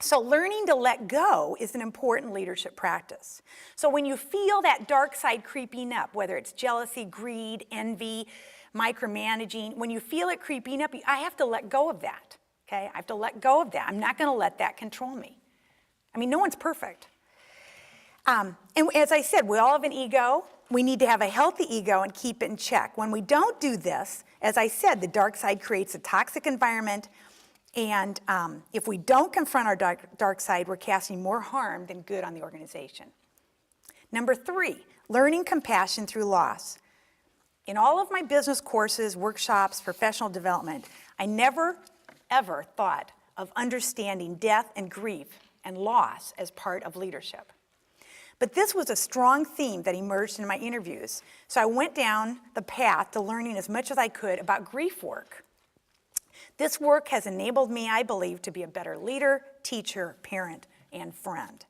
So learning to let go is an important leadership practice. So when you feel that dark side creeping up, whether it's jealousy, greed, envy, micromanaging, when you feel it creeping up, I have to let go of that, okay? I have to let go of that. I'm not gonna let that control me. I mean, no one's perfect. And as I said, we all have an ego. We need to have a healthy ego and keep it in check. When we don't do this, as I said, the dark side creates a toxic environment, and if we don't confront our dark side, we're casting more harm than good on the organization. Number 3, learning compassion through loss. In all of my business courses, workshops, professional development, I never, ever thought of understanding death and grief and loss as part of leadership. But this was a strong theme that emerged in my interviews, so I went down the path to learning as much as I could about grief work. This work has enabled me, I believe, to be a better leader, teacher, parent, and friend.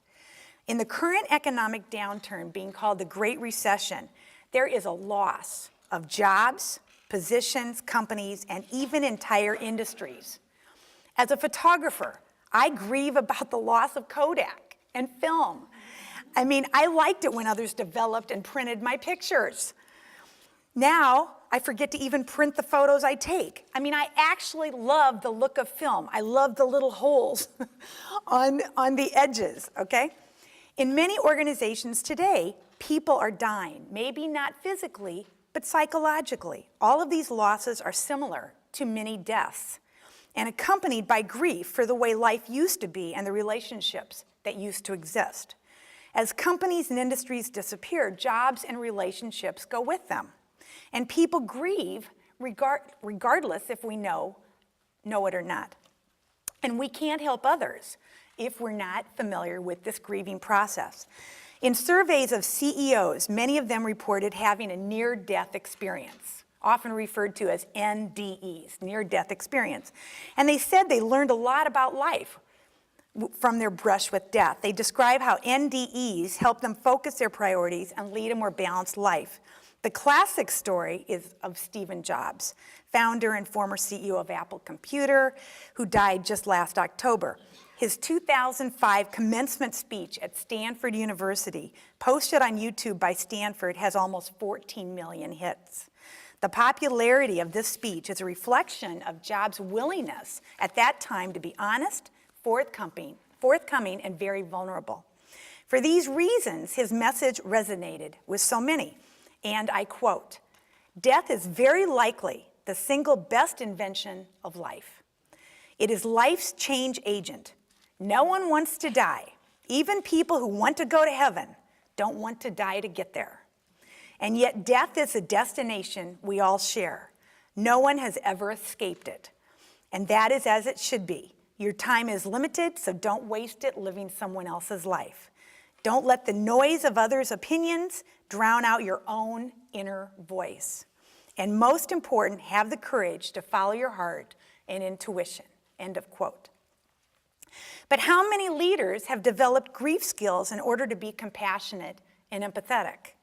In the current economic downturn being called the Great Recession, there is a loss of jobs, positions, companies, and even entire industries. As a photographer, I grieve about the loss of Kodak and film. I mean, I liked it when others developed and printed my pictures. Now, I forget to even print the photos I take. I mean, I actually love the look of film. I love the little holes on the edges, okay? In many organizations today, people are dying, maybe not physically, but psychologically. All of these losses are similar to many deaths and accompanied by grief for the way life used to be and the relationships that used to exist. As companies and industries disappear, jobs and relationships go with them. And people grieve regardless if we know it or not. And we can't help others if we're not familiar with this grieving process. In surveys of CEOs, many of them reported having a near-death experience, often referred to as NDEs, near-death experience. And they said they learned a lot about life from their brush with death. They describe how NDEs help them focus their priorities and lead a more balanced life. The classic story is of Steve Jobs, founder and former CEO of Apple Computer, who died just last October. His 2005 commencement speech at Stanford University, posted on YouTube by Stanford, has almost 14 million hits. The popularity of this speech is a reflection of Jobs' willingness at that time to be honest, forthcoming, and very vulnerable. For these reasons, his message resonated with so many. And I quote, "Death is very likely the single best invention of life. It is life's change agent. No one wants to die. Even people who want to go to heaven don't want to die to get there. And yet death is a destination we all share. No one has ever escaped it. And that is as it should be. Your time is limited, so don't waste it living someone else's life. Don't let the noise of others' opinions drown out your own inner voice. And most important, have the courage to follow your heart and intuition." End of quote. But how many leaders have developed grief skills in order to be compassionate and empathetic?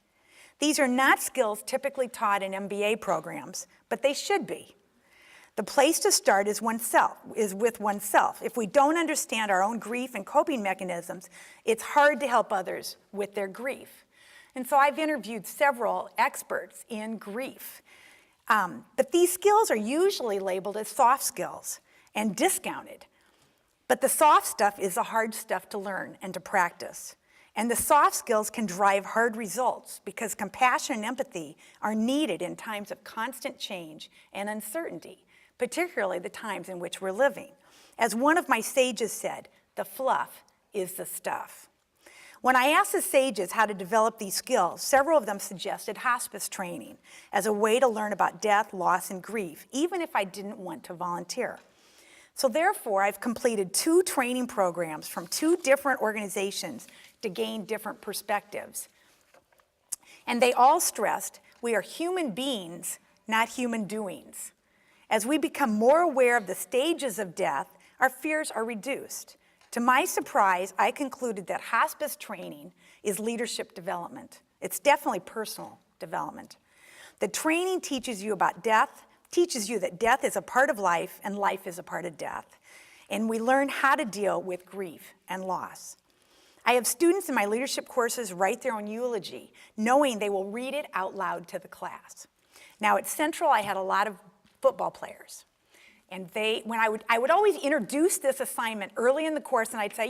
These are not skills typically taught in MBA programs, but they should be. The place to start is with oneself. If we don't understand our own grief and coping mechanisms, it's hard to help others with their grief. And so I've interviewed several experts in grief. But these skills are usually labeled as soft skills and discounted. But the soft stuff is the hard stuff to learn and to practice. And the soft skills can drive hard results because compassion and empathy are needed in times of constant change and uncertainty, particularly the times in which we're living. As one of my sages said, the fluff is the stuff. When I asked the sages how to develop these skills, several of them suggested hospice training as a way to learn about death, loss, and grief, even if I didn't want to volunteer. So therefore, I've completed 2 training programs from 2 different organizations to gain different perspectives. And they all stressed we are human beings, not human doings. As we become more aware of the stages of death, our fears are reduced. To my surprise, I concluded that hospice training is leadership development. It's definitely personal development. The training teaches you about death, teaches you that death is a part of life and life is a part of death. and we learn how to deal with grief and loss. I have students in my leadership courses write their own eulogy, knowing they will read it out loud to the class. Now at Central, I had a lot of football players. And I would always introduce this assignment early in the course, and I'd say,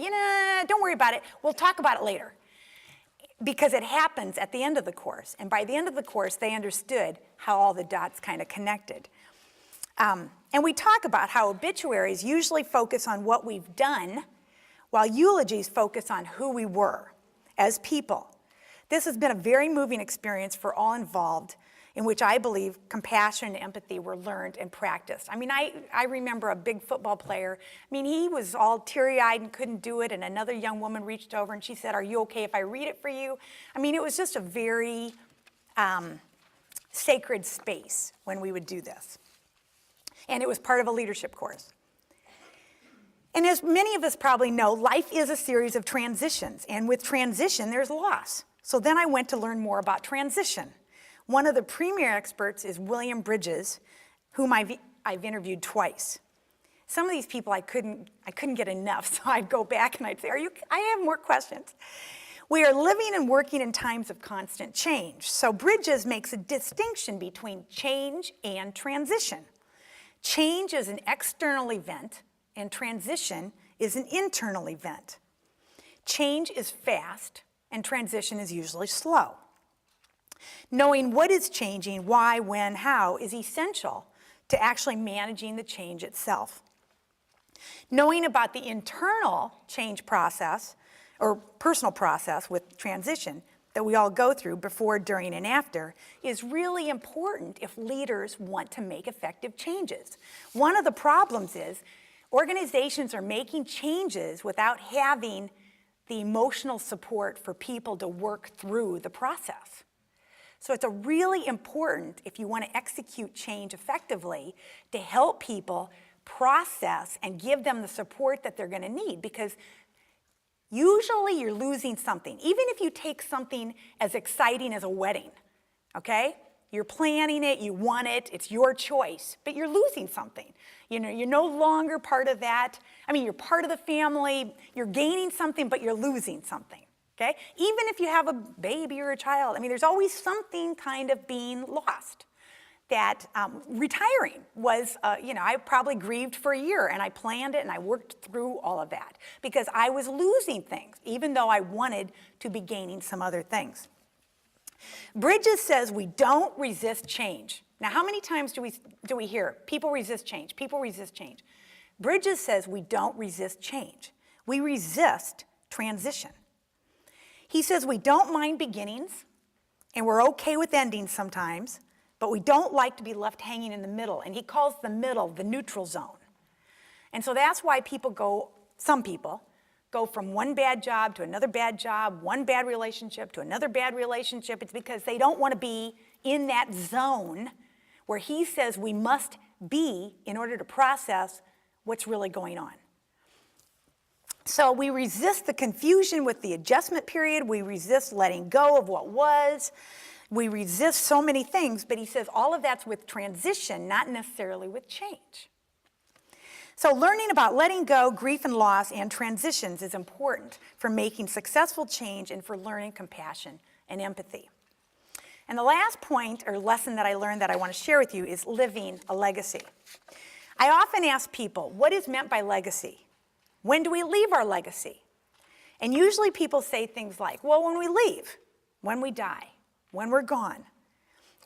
don't worry about it, we'll talk about it later. Because it happens at the end of the course. And by the end of the course, they understood how all the dots kind of connected. And we talk about how obituaries usually focus on what we've done, while eulogies focus on who we were as people. This has been a very moving experience for all involved, in which I believe compassion and empathy were learned and practiced. I mean, I remember a big football player. I mean, he was all teary-eyed and couldn't do it, and another young woman reached over and she said, "Are you okay if I read it for you?" I mean, it was just a very sacred space when we would do this. And it was part of a leadership course. And as many of us probably know, life is a series of transitions, and with transition, there's loss. So then I went to learn more about transition. One of the premier experts is William Bridges, whom I've interviewed twice. Some of these people I couldn't get enough, so I'd go back and I'd say, I have more questions. We are living and working in times of constant change. So Bridges makes a distinction between change and transition. Change is an external event, and transition is an internal event. Change is fast, and transition is usually slow. Knowing what is changing, why, when, how, is essential to actually managing the change itself. Knowing about the internal change process, or personal process with transition, that we all go through before, during, and after, is really important if leaders want to make effective changes. One of the problems is organizations are making changes without having the emotional support for people to work through the process. So it's really important, if you want to execute change effectively, to help people process and give them the support that they're going to need, because usually you're losing something. Even if you take something as exciting as a wedding, okay? You're planning it, you want it, it's your choice, but you're losing something. You know, you're no longer part of that. I mean, you're part of the family, you're gaining something, but you're losing something, okay? Even if you have a baby or a child, I mean, there's always something kind of being lost. That retiring was, I probably grieved for a year, and I planned it and I worked through all of that because I was losing things, even though I wanted to be gaining some other things. Bridges says we don't resist change. Now, how many times do we hear people resist change? People resist change. Bridges says we don't resist change. We resist transition. He says we don't mind beginnings, and we're okay with endings sometimes, but we don't like to be left hanging in the middle. And he calls the middle the neutral zone. And so that's why some people go from one bad job to another bad job, one bad relationship to another bad relationship. It's because they don't want to be in that zone where he says we must be in order to process what's really going on. So we resist the confusion with the adjustment period. We resist letting go of what was. We resist so many things, but he says all of that's with transition, not necessarily with change. So learning about letting go, grief and loss, and transitions is important for making successful change and for learning compassion and empathy. And the last point or lesson that I learned that I want to share with you is living a legacy. I often ask people, what is meant by legacy? When do we leave our legacy? And usually people say things like, well, when we leave, when we die, when we're gone.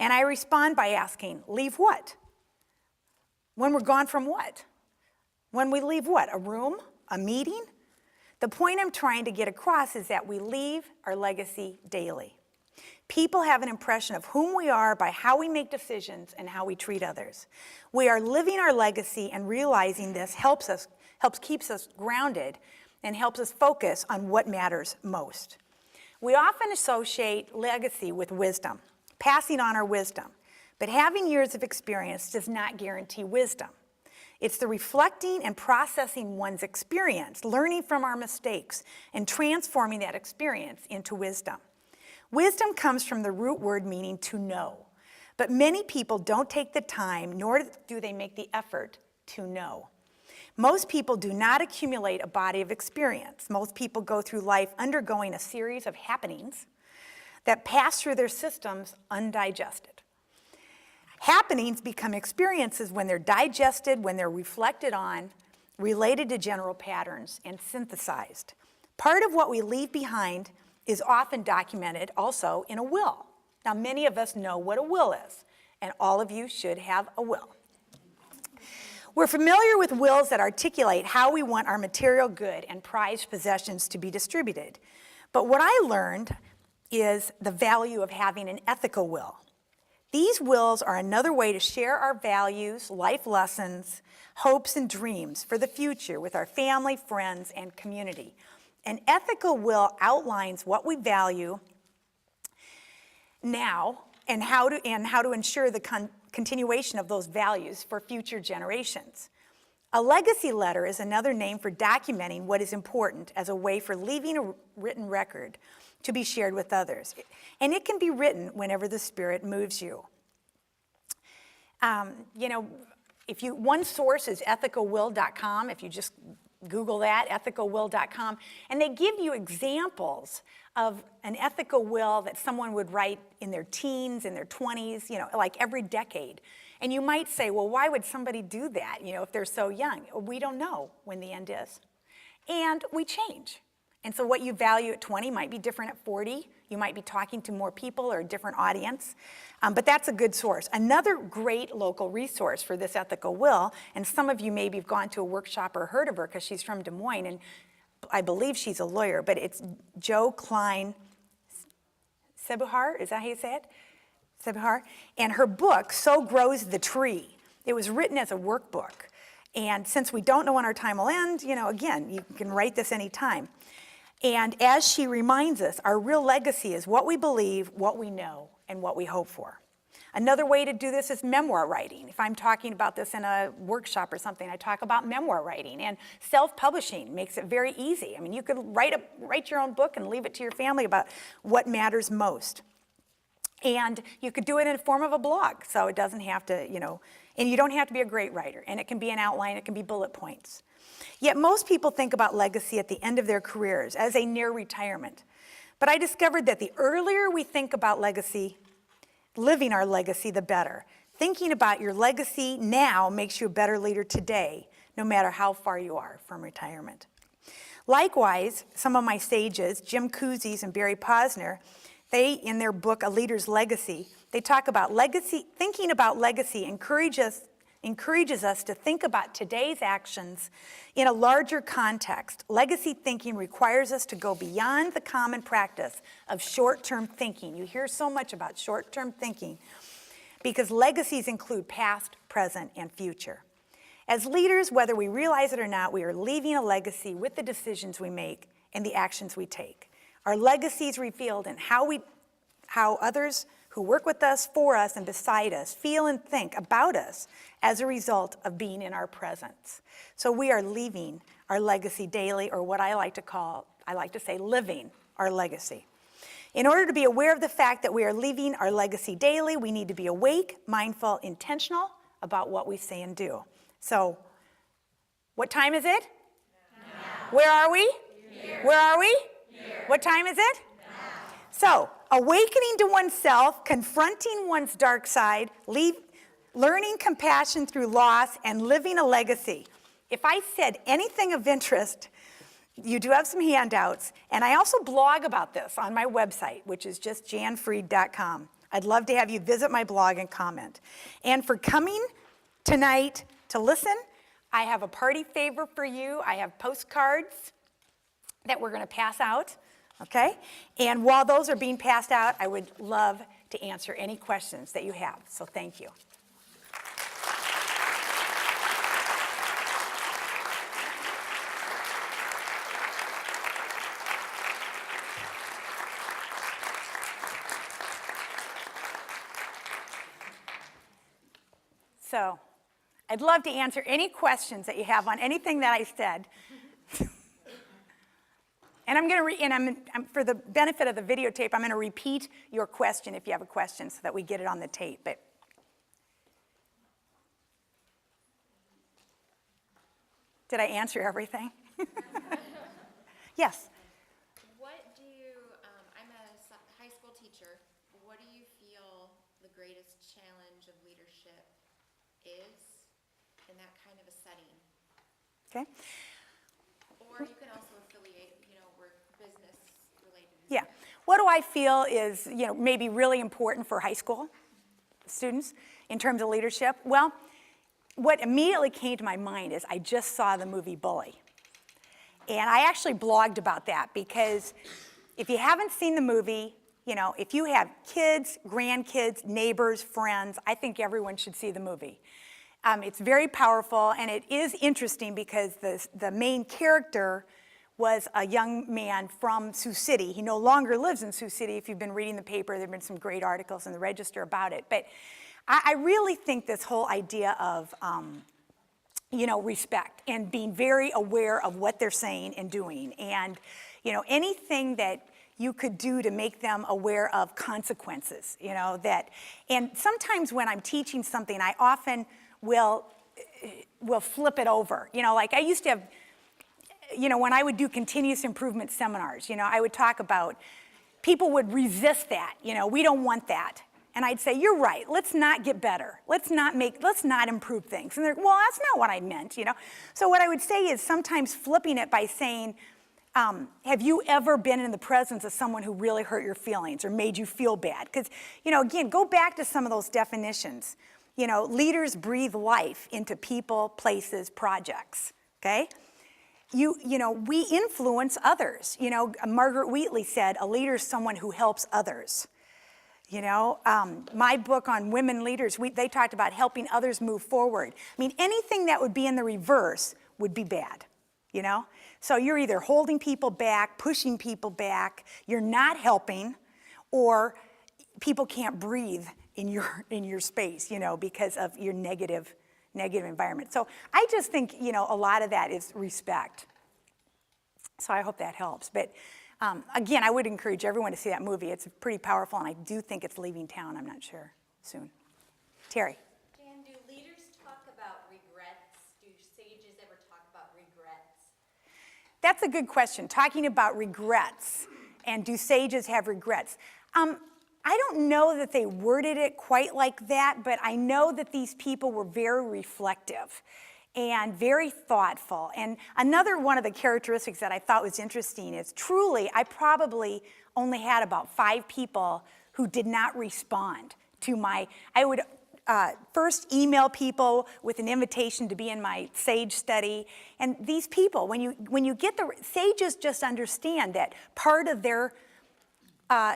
And I respond by asking, leave what? When we're gone from what? When we leave what? A room? A meeting? The point I'm trying to get across is that we leave our legacy daily. People have an impression of whom we are by how we make decisions and how we treat others. We are living our legacy, and realizing this helps keeps us grounded and helps us focus on what matters most. We often associate legacy with wisdom, passing on our wisdom, but having years of experience does not guarantee wisdom. It's the reflecting and processing one's experience, learning from our mistakes, and transforming that experience into wisdom. Wisdom comes from the root word meaning to know, but many people don't take the time, nor do they make the effort to know. Most people do not accumulate a body of experience. Most people go through life undergoing a series of happenings that pass through their systems undigested. Happenings become experiences when they're digested, when they're reflected on, related to general patterns, and synthesized. Part of what we leave behind is often documented also in a will. Now, many of us know what a will is, and all of you should have a will. We're familiar with wills that articulate how we want our material good and prized possessions to be distributed. But what I learned is the value of having an ethical will. These wills are another way to share our values, life lessons, hopes, and dreams for the future with our family, friends, and community. An ethical will outlines what we value now and how to ensure the continuation of those values for future generations. A legacy letter is another name for documenting what is important as a way for leaving a written record to be shared with others. And it can be written whenever the Spirit moves you. One source is ethicalwill.com. If you just Google that, ethicalwill.com, and they give you examples of an ethical will that someone would write in their teens, in their 20s, like every decade. And you might say, well, why would somebody do that, if they're so young? We don't know when the end is. And we change. And so what you value at 20 might be different at 40. You might be talking to more people or a different audience. But that's a good source. Another great local resource for this ethical will, and some of you maybe have gone to a workshop or heard of her because she's from Des Moines, and I believe she's a lawyer, but it's Joe Klein Sebuhar, is that how you say it? Sebuhar? And her book, So Grows the Tree. It was written as a workbook. And since we don't know when our time will end, again, you can write this anytime. And as she reminds us, our real legacy is what we believe, what we know, and what we hope for. Another way to do this is memoir writing. If I'm talking about this in a workshop or something, I talk about memoir writing. And self-publishing makes it very easy. I mean, you could write your own book and leave it to your family about what matters most. And you could do it in the form of a blog, so it doesn't have to, and you don't have to be a great writer. And it can be an outline, it can be bullet points. Yet most people think about legacy at the end of their careers as a near retirement. But I discovered that the earlier we think about legacy, living our legacy, the better. Thinking about your legacy now makes you a better leader today, no matter how far you are from retirement. Likewise, some of my sages, Jim Cousy and Barry Posner, they, in their book, A Leader's Legacy, they talk about legacy. Thinking about legacy encourages us to think about today's actions in a larger context. Legacy thinking requires us to go beyond the common practice of short-term thinking. You hear so much about short-term thinking because legacies include past, present, and future. As leaders, whether we realize it or not, we are leaving a legacy with the decisions we make and the actions we take. Our legacy is revealed in how others who work with us, for us, and beside us feel and think about us as a result of being in our presence. So we are leaving our legacy daily, or what I like to say, living our legacy. In order to be aware of the fact that we are leaving our legacy daily, we need to be awake, mindful, intentional about what we say and do. So, what time is it? Now. Where are we? Here. Where are we? Here. What time is it? Now. So, awakening to oneself, confronting one's dark side, learning compassion through loss, and living a legacy. If I said anything of interest, you do have some handouts, and I also blog about this on my website, which is just janfried.com. I'd love to have you visit my blog and comment. And for coming tonight to listen, I have a party favor for you. I have postcards that we're going to pass out, okay? And while those are being passed out, I would love to answer any questions that you have, so thank you. So, I'd love to answer any questions that you have on anything that I said. And I'm going to, for the benefit of the videotape, I'm going to repeat your question if you have a question so that we get it on the tape. But Did I answer everything? Yes. What do you, I'm a high school teacher, what do you feel the greatest challenge of leadership is in that kind of a setting? Okay. Or you can also affiliate, work business related. Yeah. What do I feel is, maybe really important for high school students in terms of leadership? Well, what immediately came to my mind is I just saw the movie Bully. And I actually blogged about that because if you haven't seen the movie, if you have kids, grandkids, neighbors, friends, I think everyone should see the movie. It's very powerful, and it is interesting because the main character was a young man from Sioux City. He no longer lives in Sioux City. If you've been reading the paper, there have been some great articles in the Register about it. But I really think this whole idea of respect and being very aware of what they're saying and doing, and anything that you could do to make them aware of consequences, and sometimes when I'm teaching something, I often will flip it over. Like I used to have, when I would do continuous improvement seminars, I would talk about, people would resist that, we don't want that. And I'd say, you're right, let's not get better. Let's not improve things. And they're, well, that's not what I meant, So what I would say is sometimes flipping it by saying, have you ever been in the presence of someone who really hurt your feelings or made you feel bad? Because, again, go back to some of those definitions. Leaders breathe life into people, places, projects, okay? We influence others. Margaret Wheatley said, a leader is someone who helps others. My book on women leaders, they talked about helping others move forward. I mean, anything that would be in the reverse would be bad, So you're either holding people back, pushing people back, you're not helping, or people can't breathe in your space, because of your negative environment. So I just think, a lot of that is respect. So I hope that helps. But again, I would encourage everyone to see that movie. It's pretty powerful, and I do think it's leaving town. I'm not sure soon. Terry. Jan, do leaders talk about regrets? Do sages ever talk about regrets? That's a good question. Talking about regrets, and do sages have regrets? I don't know that they worded it quite like that, but I know that these people were very reflective and very thoughtful. And another one of the characteristics that I thought was interesting is truly, I probably only had about 5 people who did not respond to I would first email people with an invitation to be in my SAGE study. And these people, when you get sages just understand that part of their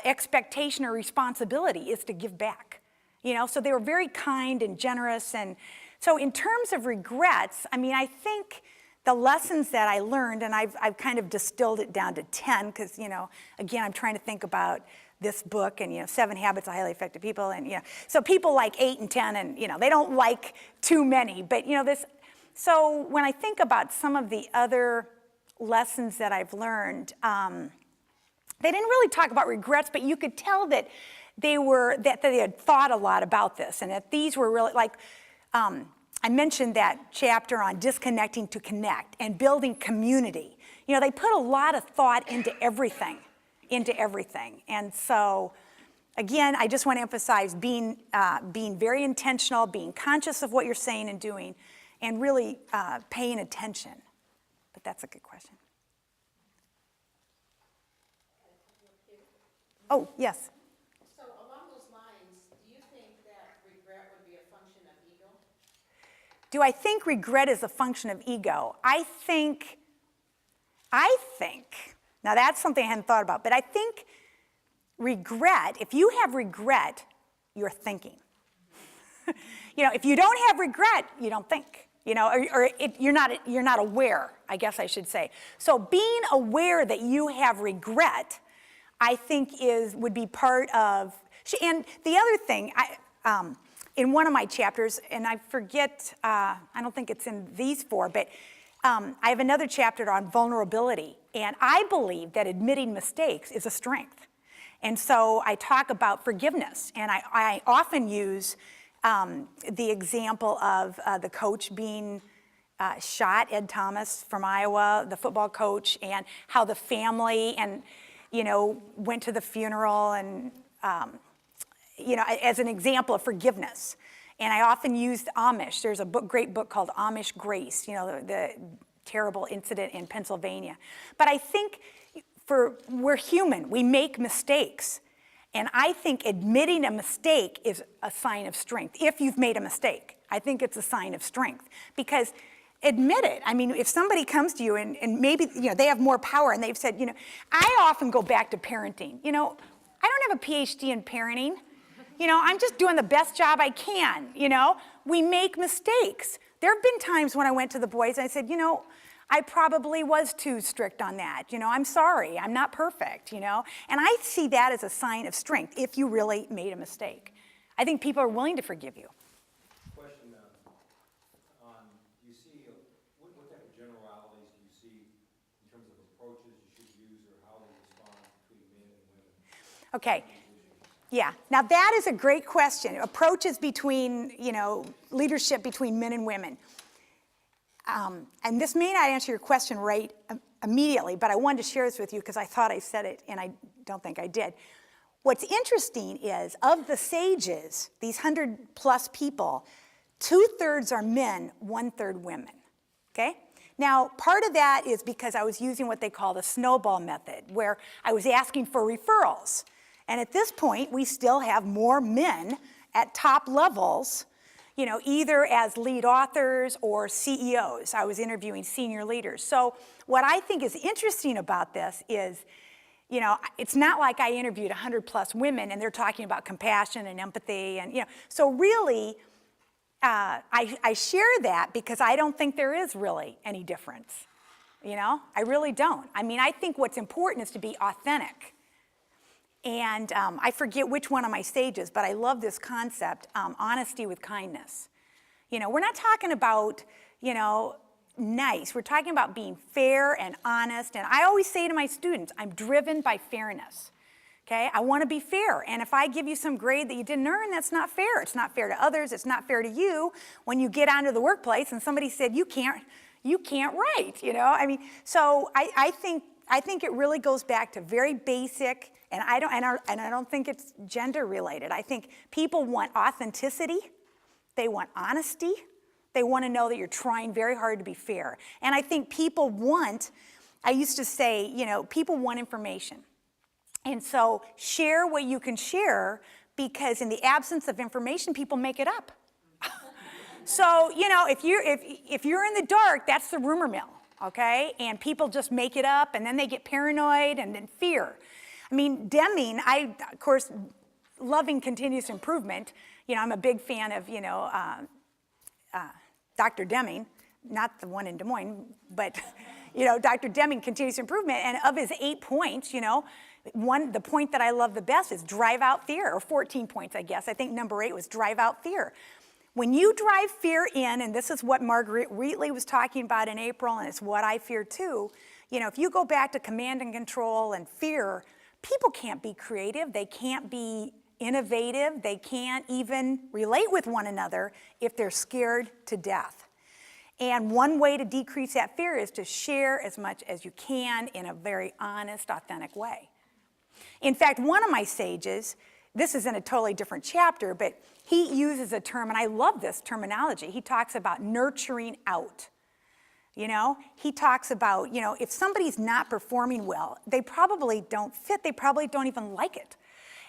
expectation or responsibility is to give back. So they were very kind and generous. And so in terms of regrets, I think the lessons that I learned, and I've kind of distilled it down to 10, because, again, I'm trying to think about this book and, 7 Habits of Highly Effective People. And, so people like 8 and 10, and, they don't like too many. But, so when I think about some of the other lessons that I've learned, they didn't really talk about regrets, but you could tell that they had thought a lot about this, and that these were really like, I mentioned that chapter on disconnecting to connect and building community. They put a lot of thought into everything. And so, again, I just want to emphasize being very intentional, being conscious of what you're saying and doing, and really paying attention. But that's a good question. Oh, yes. So along those lines, do you think that regret would be a function of ego? Do I think regret is a function of ego? I think, now that's something I hadn't thought about, but I think regret, if you have regret, you're thinking. If you don't have regret, you don't think. You're not aware, I guess I should say. So being aware that you have regret, I think would be part of, and the other thing, in one of my chapters, and I forget, I don't think it's in these 4, but I have another chapter on vulnerability, and I believe that admitting mistakes is a strength. And so I talk about forgiveness, and I often use the example of the coach being shot Ed Thomas from Iowa, the football coach, and how the family and, went to the funeral and, as an example of forgiveness. And I often used Amish. There's a great book called Amish Grace, the terrible incident in Pennsylvania. But I think we're human, we make mistakes. And I think admitting a mistake is a sign of strength. If you've made a mistake, I think it's a sign of strength. Because admit it. I mean, if somebody comes to you and maybe, they have more power and they've said, I often go back to parenting. I don't have a PhD in parenting. I'm just doing the best job I can, We make mistakes. There have been times when I went to the boys and I said, I probably was too strict on that. I'm sorry, I'm not perfect, And I see that as a sign of strength if you really made a mistake. I think people are willing to forgive you. Question on, do you see, what type of generalities do you see in terms of approaches you should use or how to respond between men and women? Okay. Yeah, now that is a great question. Approaches between, leadership between men and women. And this may not answer your question right immediately, but I wanted to share this with you because I thought I said it and I don't think I did. What's interesting is, of the sages, these 100+ people, 2/3 are men, 1/3 women, okay? Now, part of that is because I was using what they call the snowball method, where I was asking for referrals. And at this point, we still have more men at top levels, either as lead authors or CEOs. I was interviewing senior leaders. So what I think is interesting about this is, it's not like I interviewed 100+ women and they're talking about compassion and empathy and, so really, I share that because I don't think there is really any difference, I really don't. I mean, I think what's important is to be authentic. And I forget which one of my sages, but I love this concept, honesty with kindness. We're not talking about, nice. We're talking about being fair and honest. And I always say to my students, I'm driven by fairness. Okay, I want to be fair. And if I give you some grade that you didn't earn, that's not fair. It's not fair to others. It's not fair to you when you get onto the workplace and somebody said, you can't write, So I think it really goes back to very basic, and I don't think it's gender related. I think people want authenticity. They want honesty. They want to know that you're trying very hard to be fair. And I think people I used to say, people want information. And so share what you can share, because in the absence of information, people make it up. So, if you're in the dark, that's the rumor mill, okay? And people just make it up, and then they get paranoid, and then fear. I mean, Deming, of course, loving continuous improvement. I'm a big fan of, Dr. Deming, not the one in Des Moines, but, Dr. Deming, continuous improvement. And of his 8 points, the point that I love the best is drive out fear, or 14 points, I guess. I think number 8 was drive out fear. When you drive fear in, and this is what Margaret Wheatley was talking about in April, and it's what I fear too, if you go back to command and control and fear, people can't be creative, they can't be innovative, they can't even relate with one another if they're scared to death. And one way to decrease that fear is to share as much as you can in a very honest, authentic way. In fact, one of my sages, this is in a totally different chapter, but he uses a term, and I love this terminology. He talks about nurturing out. He talks about, if somebody's not performing well, they probably don't fit, they probably don't even like it.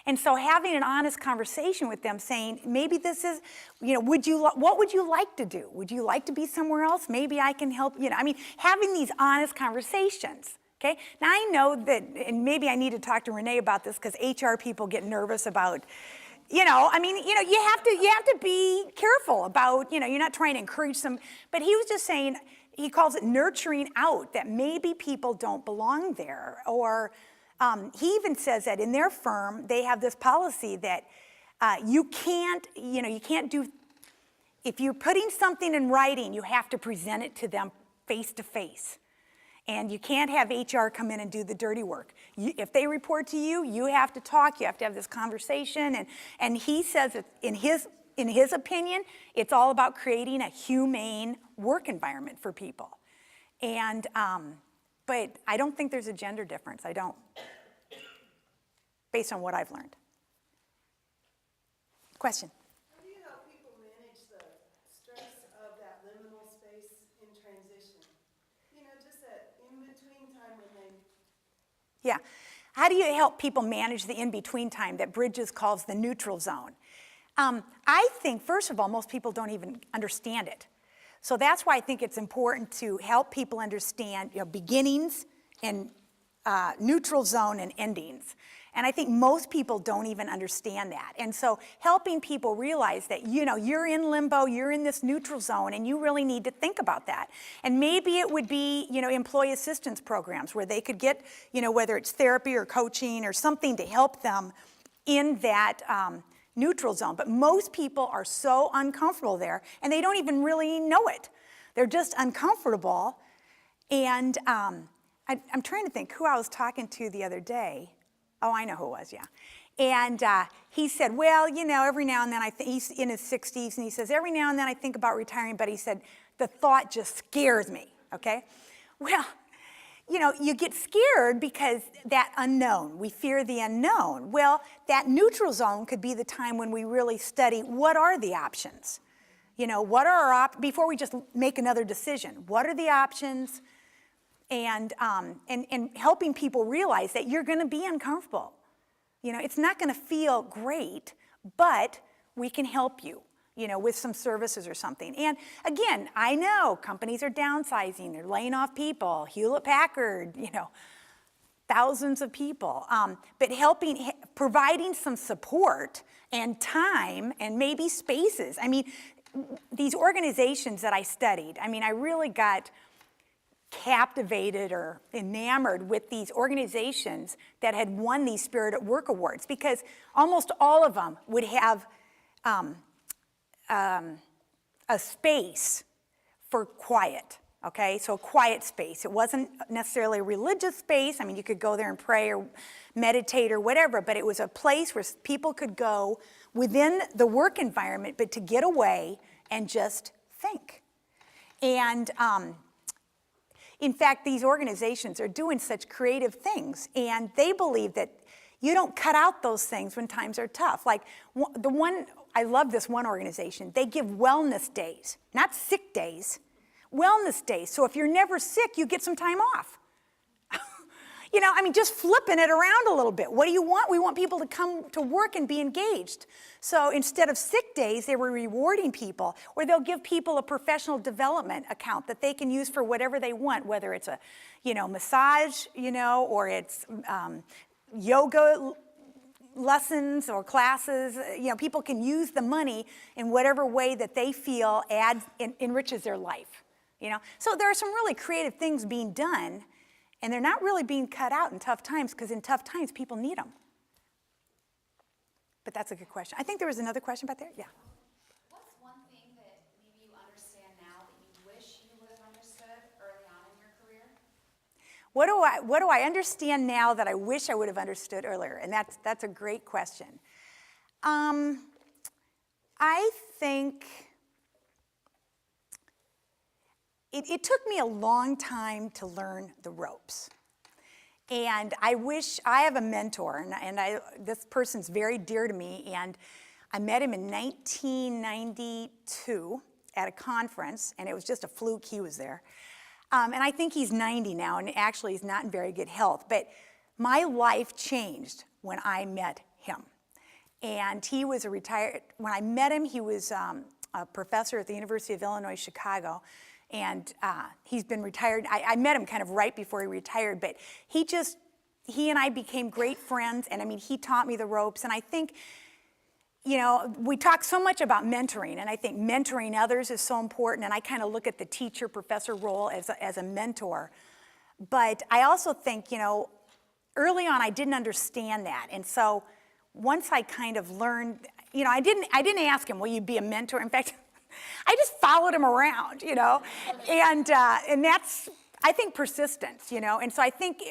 And so having an honest conversation with them saying, maybe this is, what would you like to do? Would you like to be somewhere else? Maybe I can help, having these honest conversations. Okay, now I know that, and maybe I need to talk to Renee about this because HR people get nervous about, you have to be careful about, you're not trying to encourage some, but he was just saying, he calls it nurturing out, that maybe people don't belong there. Or he even says that in their firm, they have this policy that you can't do, if you're putting something in writing, you have to present it to them face to face. And you can't have HR come in and do the dirty work. If they report to you, you have to talk, you have to have this conversation. And he says that in his opinion, it's all about creating a humane work environment for people. And, but I don't think there's a gender difference. I don't, based on what I've learned. Question? How do you help people manage the stress of that liminal space in transition? You know, just that in-between time when they... Yeah. How do you help people manage the in-between time that Bridges calls the neutral zone? I think, first of all, most people don't even understand it. So that's why I think it's important to help people understand, you know, beginnings and neutral zone and endings. And I think most people don't even understand that. And so helping people realize that, you know, you're in limbo, you're in this neutral zone, and you really need to think about that. And maybe it would be, you know, employee assistance programs where they could get, you know, whether it's therapy or coaching or something to help them in that neutral zone. But most people are so uncomfortable there, and they don't even really know it. They're just uncomfortable. And I'm trying to think who I was talking to the other day. Oh, I know who it was, yeah. And he said, well, you know, every now and then he's in his 60s, and he says, every now and then I think about retiring, but he said, the thought just scares me, okay? Well, you know, you get scared because that unknown, we fear the unknown. Well, that neutral zone could be the time when we really study what are the options. You know, what are our before we just make another decision, what are the options? And helping people realize that you're going to be uncomfortable. You know, it's not going to feel great, but we can help you, you know, with some services or something. And again, I know companies are downsizing, they're laying off people, Hewlett-Packard, you know, thousands of people. But providing some support and time and maybe spaces. I mean, these organizations that I studied, I mean, I really got captivated or enamored with these organizations that had won these Spirit at Work awards, because almost all of them would have a space for quiet, okay? So a quiet space. It wasn't necessarily a religious space. I mean, you could go there and pray or meditate or whatever, but it was a place where people could go within the work environment, but to get away and just think. And in fact, these organizations are doing such creative things, and they believe that you don't cut out those things when times are tough. Like I love this one organization. They give wellness days, not sick days, wellness days. So if you're never sick, you get some time off. You know, I mean, just flipping it around a little bit. What do you want? We want people to come to work and be engaged. So instead of sick days, they were rewarding people, or they'll give people a professional development account that they can use for whatever they want, whether it's a, you know, massage, you know, or it's yoga lessons or classes. You know, people can use the money in whatever way that they feel enriches their life, you know. So there are some really creative things being done, and they're not really being cut out in tough times, because in tough times, people need them. But that's a good question. I think there was another question back there. Yeah. What's one thing that maybe you understand now that you wish you would have understood early on in your career? What do I understand now that I wish I would have understood earlier? And that's a great question. I think it took me a long time to learn the ropes. And I wish, I have a mentor, and this person's very dear to me, and I met him in 1992 at a conference, and it was just a fluke he was there. And I think he's 90 now, and actually he's not in very good health. But my life changed when I met him. And he was when I met him, he was a professor at the University of Illinois, Chicago. And he's been retired. I met him kind of right before he retired, but he and I became great friends, and I mean, he taught me the ropes. And I think, you know, we talk so much about mentoring, and I think mentoring others is so important, and I kind of look at the teacher-professor role as a mentor. But I also think, you know, early on I didn't understand that, and so once I kind of learned, you know, I didn't ask him, will you be a mentor? In fact, I just followed him around, you know, and that's, I think, persistence, you know. And so I think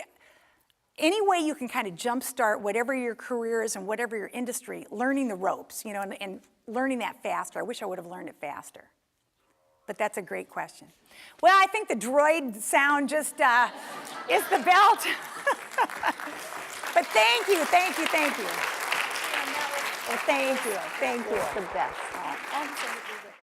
any way you can kind of jumpstart whatever your career is and whatever your industry, learning the ropes, you know, and learning that faster. I wish I would have learned it faster. But that's a great question. Well, I think the droid sound just is the belt. But thank you, thank you, thank you. Well, thank you, thank you. It's the best. Absolutely.